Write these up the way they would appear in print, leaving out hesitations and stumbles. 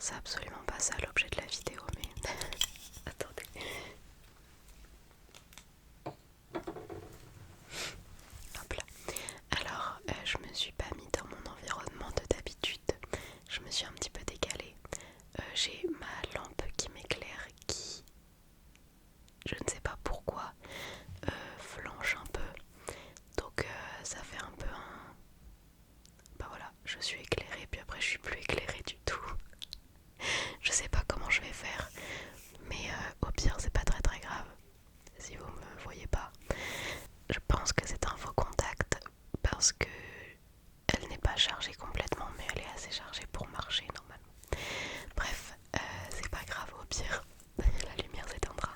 c'est absolument pas ça l'objet de la vidéo, mais attendez. Hop là. Alors, je me suis pas mis dans mon environnement de d'habitude. Je me suis un petit peu décalée. J'ai ma lampe qui m'éclaire qui, je ne sais pas pourquoi, flanche un peu. Donc ça fait un peu un... Bah voilà, je suis éclairée puis après je suis plus éclairée du tout. Je sais pas comment je vais faire, mais au pire c'est pas très très grave si vous me voyez pas. Je pense que c'est un faux contact parce que elle n'est pas chargée complètement, mais elle est assez chargée pour marcher normalement. Bref, c'est pas grave, au pire la lumière s'éteindra.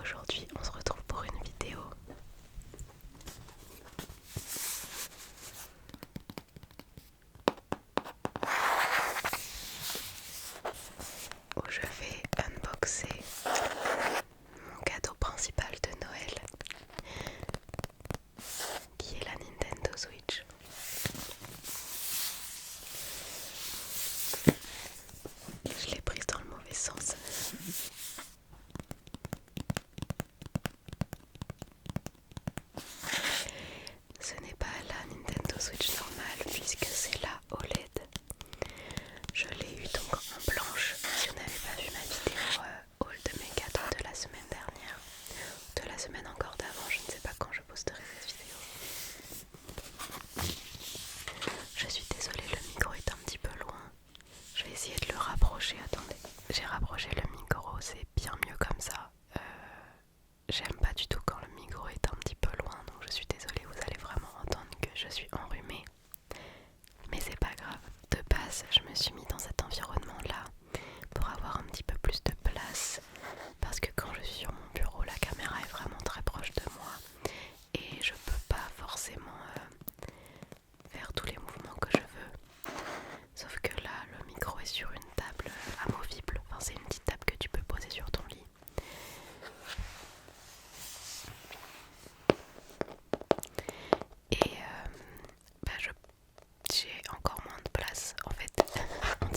Aujourd'hui on se retrouve pour une vidéo où je vais unboxer mon cadeau principal de Noël, qui est la Nintendo Switch. Je l'ai prise dans le mauvais sens. Ce n'est pas la Nintendo Switch normale puisque c'est la OLED. Je l'ai eu donc en blanche. Si vous n'avez pas vu ma vidéo haul de mes cadeaux de la semaine dernière, de la semaine encore d'avant, je ne sais pas quand je posterai cette vidéo. Je suis désolée, le micro est un petit peu loin. Je vais essayer de le rapprocher. Attendez, j'ai rapproché le micro, c'est bien mieux comme ça. J'aime pas du tout quand le micro est un petit peu loin, donc je suis désolée, vous allez vraiment entendre que je suis enrhumée. Mais c'est pas grave. De base, je me suis mis dans cet environnement-là pour avoir un petit peu plus de place. Parce que quand je suis sur mon bureau, la caméra est vraiment très proche de moi. Et je peux pas forcément faire tous les mouvements que je veux. Sauf que là, le micro est sur une table amovible. Enfin, c'est une petite table que tu peux poser sur ton lit. Et j'ai encore moins de place en fait. On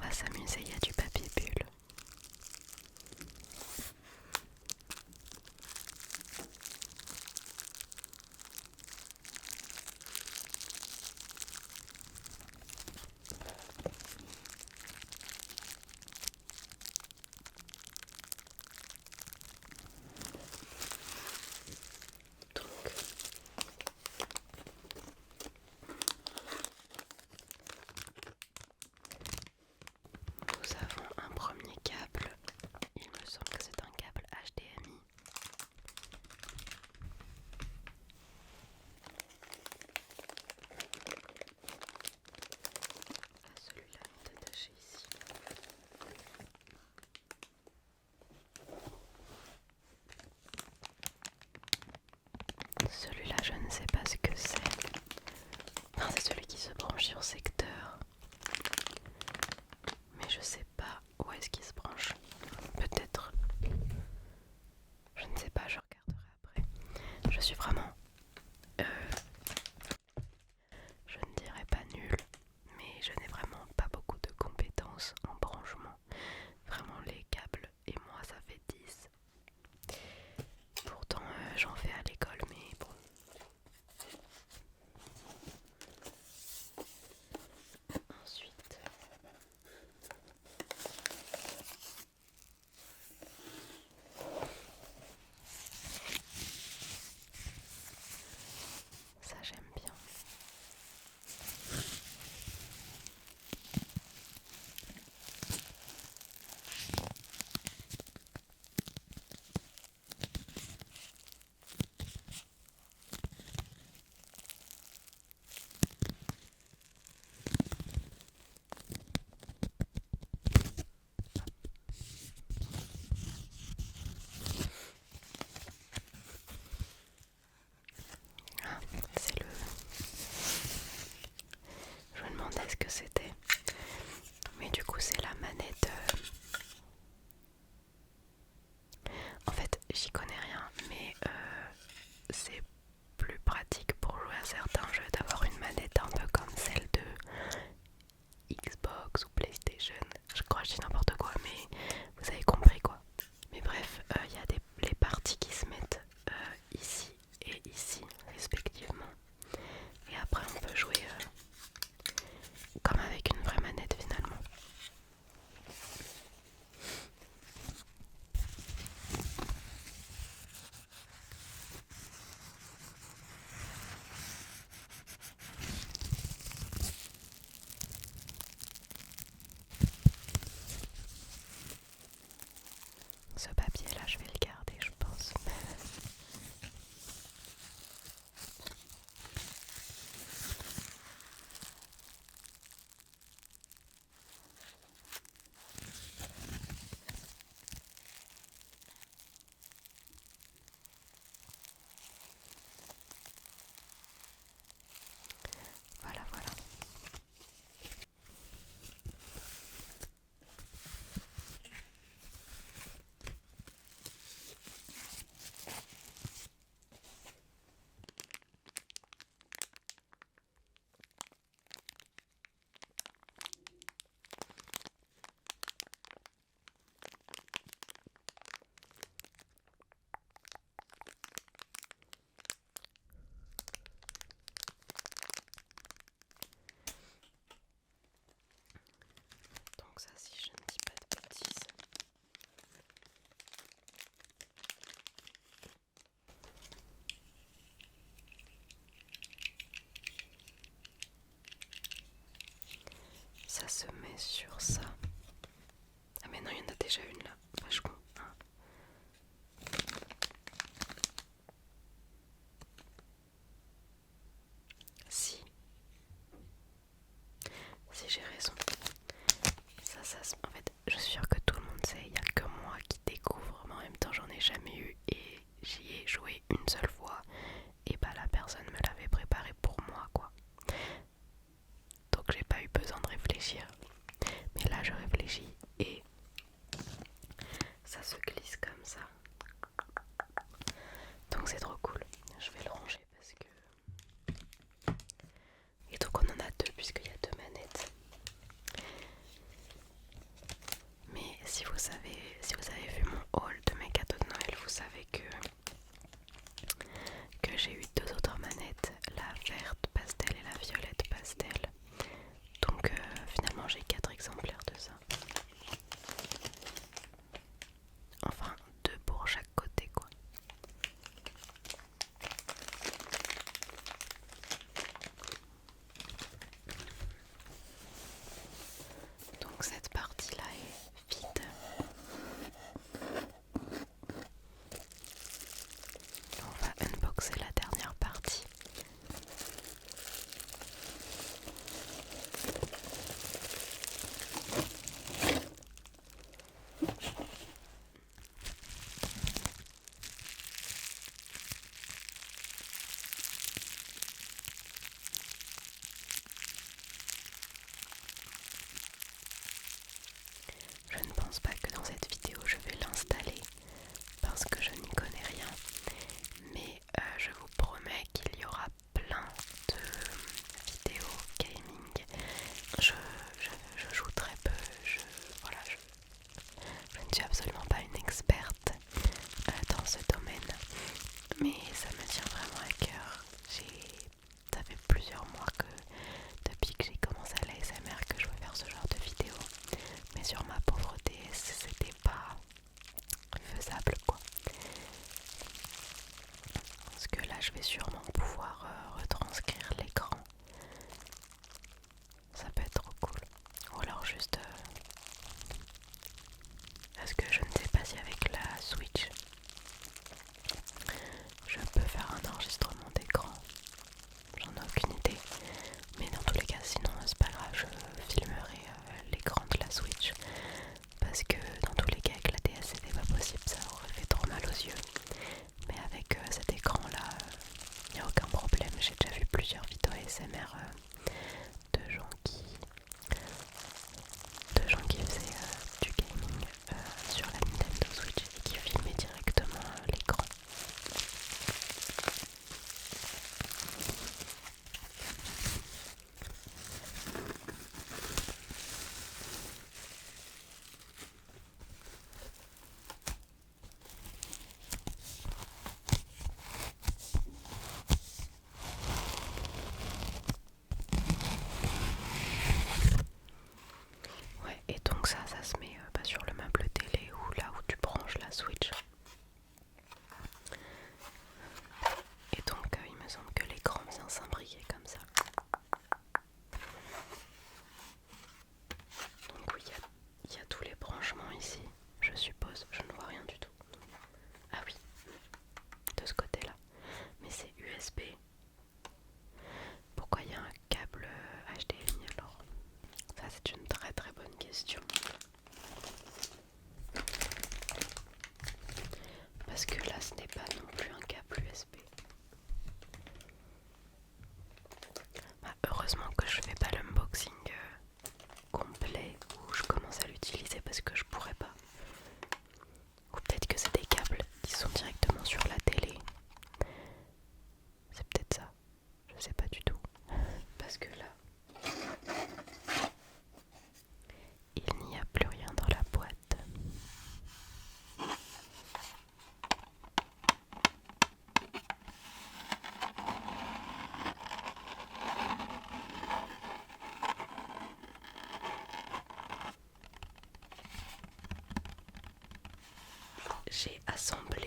va s'amuser, il y a du papier bulle. Nous avons un premier câble, il me semble que c'est un câble HDMI. Celui-là est attaché ici. Celui-là, je ne sais pas ce que c'est. Enfin, c'est celui qui se branche sur secteur. Mais je sais pas où est-ce qu'il se branche. Peut-être. Je ne sais pas, je regarderai après. Je suis vraiment... je ne dirais pas nulle, mais je n'ai vraiment pas beaucoup de compétences en branchement. Vraiment, les câbles et moi, ça fait 10. Pourtant, j'en fais à l'école, mais bon. Ensuite... ça, j'aime bien. Ah, c'est le... Je me demandais ce que c'était. Mais du coup, c'est la manette... En fait, j'y connais rien, mais c'est plus pratique pour jouer à certains jeux d'avoir une manette un peu comme celle de Xbox ou PlayStation. Je crois que je dis n'importe quoi, mais vous avez compris quoi. Mais bref, il y a les parties qui se mettent ici et ici respectivement. Et après on peut jouer comme avec une vraie manette finalement. Ce papier là je vais le garder je pense. Voilà, voilà. Donc ça, si je ne dis pas de bêtises. Ça se met sur ça. Ah mais non, il y en a déjà une là. Vachement. Hein. Si j'ai raison. En fait, je suis sûre que tout le monde sait, il n'y a que moi qui découvre, mais en même temps j'en ai jamais eu et j'y ai joué une seule fois et bah la personne me l'avait préparé pour moi quoi. Donc j'ai pas eu besoin de réfléchir. Mais là je réfléchis et si vous avez vu mon haul de mes cadeaux de Noël, vous savez que j'ai eu deux autres manettes, la verte pastel et la violette pastel. Donc finalement j'ai 4 exemplaires de ça. Enfin 2 pour chaque côté quoi. Donc cette partie là est vide. On va unboxer la dernière partie. Je ne pense pas que dans cette vidéo je vais l'installer parce que je n'y connais rien, mais je vous promets qu'il y aura plein de vidéos gaming. Je joue très peu, je ne suis absolument pas une experte dans ce domaine, mais ça me tient vraiment à cœur. Ça fait plusieurs mois que depuis que j'ai commencé à l'ASMR que je veux faire ce genre de vidéo, mais sur ma pauvre DS c'était pas faisable quoi. Parce que là je vais sûrement pouvoir retranscrire l'écran. Ça peut être trop cool. Ou alors juste parce que je ne sais pas si avec la Switch je peux faire un enregistrement d'écran. J'en ai aucune idée. Mais dans tous les cas, sinon c'est pas grave, je filmerai l'écran de la Switch. Parce que dans tous les cas avec la DS c'était pas possible, ça aurait fait trop mal aux yeux. Mais avec cet écran là, il n'y a aucun problème. J'ai déjà vu plusieurs vidéos ASMR de gens qui faisaient du gaming sur la Nintendo Switch et qui filmaient directement l'écran. Ouais, et donc ça se met sur le meuble télé ou là où tu branches la Switch. Et donc il me semble que l'écran vient s'imbriquer comme ça. Donc oui, il y a tous les branchements ici, je suppose. Je ne vois rien du tout. Ah oui, de ce côté-là. Mais c'est USB. Pourquoi il y a un câble HDMI alors? Ça c'est une très très bonne question. Parce que là ce n'est pas non plus un câble USB. Bah, heureusement que je fais pas l'unboxing complet où je commence à l'utiliser parce que je pourrais pas. Ou peut-être que c'est des câbles qui sont directement sur la télé. C'est peut-être ça. Je sais pas du tout. Parce que là, il n'y a plus rien dans la boîte. J'ai assemblé